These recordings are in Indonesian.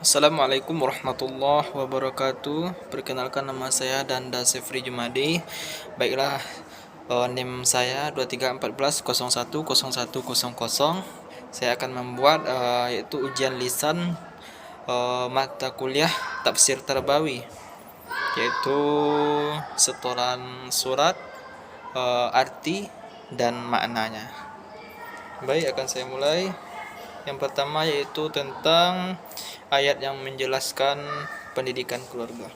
Assalamualaikum warahmatullahi wabarakatuh. Perkenalkan, nama saya Danda Sefri Jumadi. Baiklah, NIM saya 2314010100. Saya akan membuat yaitu ujian lisan mata kuliah tafsir Tarbawi, yaitu setoran surat, arti dan maknanya. Baik, akan saya mulai. Yang pertama yaitu tentang ayat yang menjelaskan pendidikan keluarga.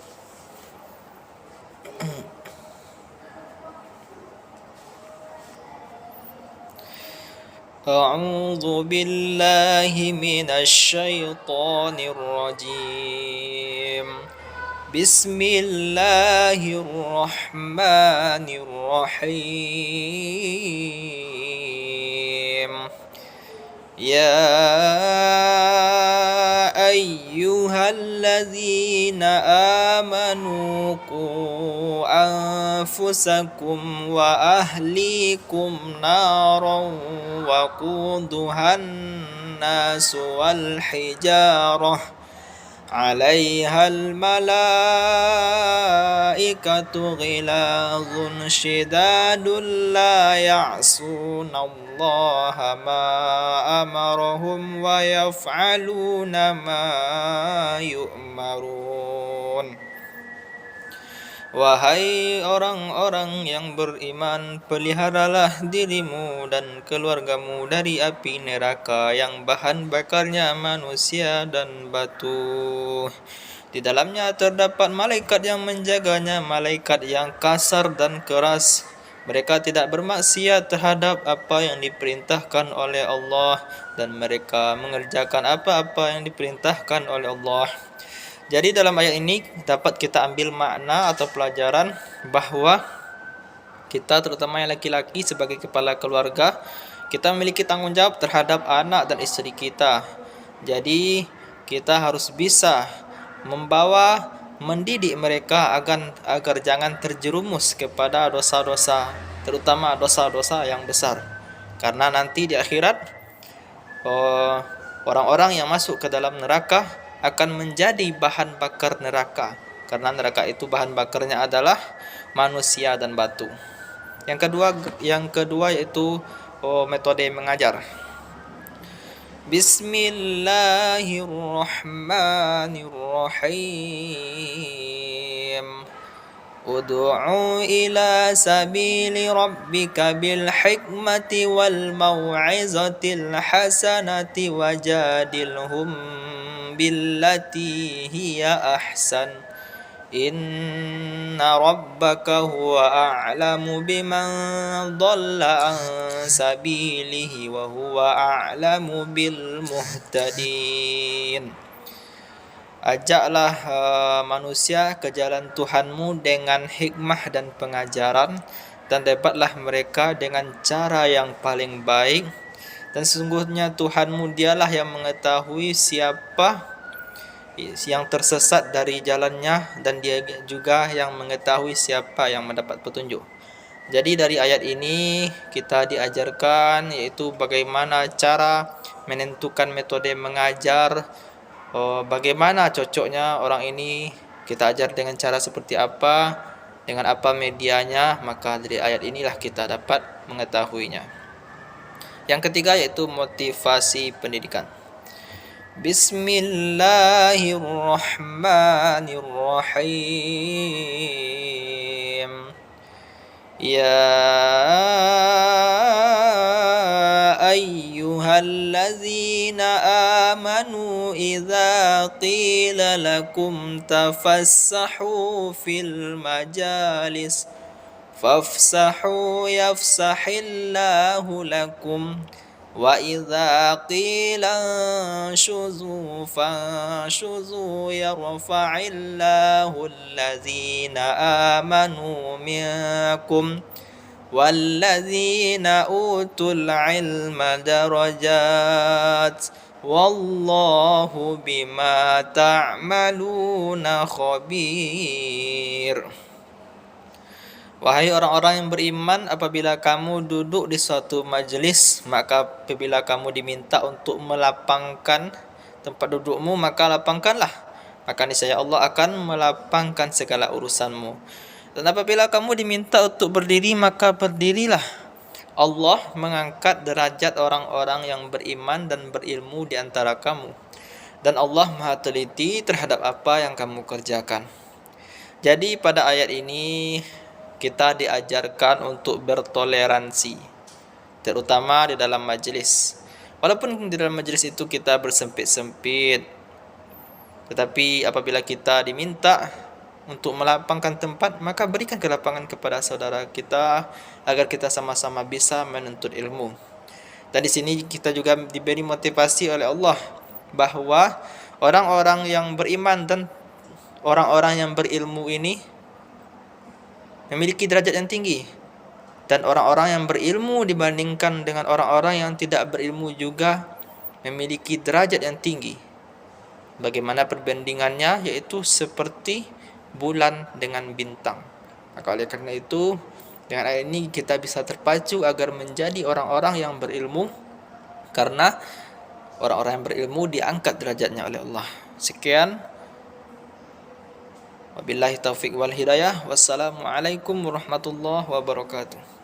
A'udzu billahi minasy syaithanir rajim. Bismillahirrahmanirrahim. Ya ayyuhalladzina amanu qu anfusakum wa ahlikum naran wa quduhan nasu wal hijarah 'alaihal malaikatu ghilazun syidadun la ya'sunallaha ma amarahum wa yaf'aluna ma yu'marun. Wahai orang-orang yang beriman, peliharalah dirimu dan keluargamu dari api neraka yang bahan bakarnya manusia dan batu. Di dalamnya terdapat malaikat yang menjaganya, malaikat yang kasar dan keras. Mereka tidak bermaksiat terhadap apa yang diperintahkan oleh Allah, dan mereka mengerjakan apa-apa yang diperintahkan oleh Allah. Jadi dalam ayat ini dapat kita ambil makna atau pelajaran bahwa kita, terutama yang laki-laki sebagai kepala keluarga, kita memiliki tanggung jawab terhadap anak dan istri kita. Jadi kita harus bisa mendidik mereka agar jangan terjerumus kepada dosa-dosa, terutama dosa-dosa yang besar. Karena nanti di akhirat orang-orang yang masuk ke dalam neraka akan menjadi bahan bakar neraka, karena neraka itu bahan bakarnya adalah manusia dan batu. Yang kedua yaitu metode mengajar. Bismillahirrahmanirrahim. Ud'u ila sabili rabbika bil hikmati wal mau'izatil hasanati wajadilhum billati hiya ahsan. Inna rabbaka huwa a'lamu biman dhalla an sabilihi wa huwa a'lamu bil muhtadin. Ajaklah manusia ke jalan Tuhanmu dengan hikmah dan pengajaran, dan dapatlah mereka dengan cara yang paling baik. Dan sesungguhnya Tuhanmu dialah yang mengetahui siapa yang tersesat dari jalannya, dan dia juga yang mengetahui siapa yang mendapat petunjuk. Jadi dari ayat ini kita diajarkan yaitu bagaimana cara menentukan metode mengajar, bagaimana cocoknya orang ini kita ajar dengan cara seperti apa, dengan apa medianya. Maka dari ayat inilah kita dapat mengetahuinya. Yang ketiga yaitu motivasi pendidikan. Bismillahirrahmanirrahim. Ya ayyuhalladzina amanu idza qila lakum tafassahu fil majalis fafsahu yafsahillahu lakum wa idza qila anshuzu fanshuzu yarfa'illahu alladzina amanu minkum walladzina utul ilma darajat wallahu bima ta'maluna khabir. Wahai orang-orang yang beriman, apabila kamu duduk di suatu majelis, maka apabila kamu diminta untuk melapangkan tempat dudukmu, maka lapangkanlah. Maka niscaya Allah akan melapangkan segala urusanmu. Dan apabila kamu diminta untuk berdiri, maka berdirilah. Allah mengangkat derajat orang-orang yang beriman dan berilmu di antara kamu. Dan Allah Maha teliti terhadap apa yang kamu kerjakan. Jadi pada ayat ini kita diajarkan untuk bertoleransi, terutama di dalam majelis. Walaupun di dalam majelis itu kita bersempit-sempit, tetapi apabila kita diminta untuk melapangkan tempat, maka berikan kelapangan kepada saudara kita agar kita sama-sama bisa menuntut ilmu. Dan di sini kita juga diberi motivasi oleh Allah bahwa orang-orang yang beriman dan orang-orang yang berilmu ini memiliki derajat yang tinggi. Dan orang-orang yang berilmu dibandingkan dengan orang-orang yang tidak berilmu juga memiliki derajat yang tinggi. Bagaimana perbandingannya? Yaitu seperti bulan dengan bintang. Maka oleh karena itu, dengan ayat ini kita bisa terpacu agar menjadi orang-orang yang berilmu, karena orang-orang yang berilmu diangkat derajatnya oleh Allah. Sekian. Wabillahi taufiq wal hidayah. Wassalamualaikum warahmatullahi wabarakatuh.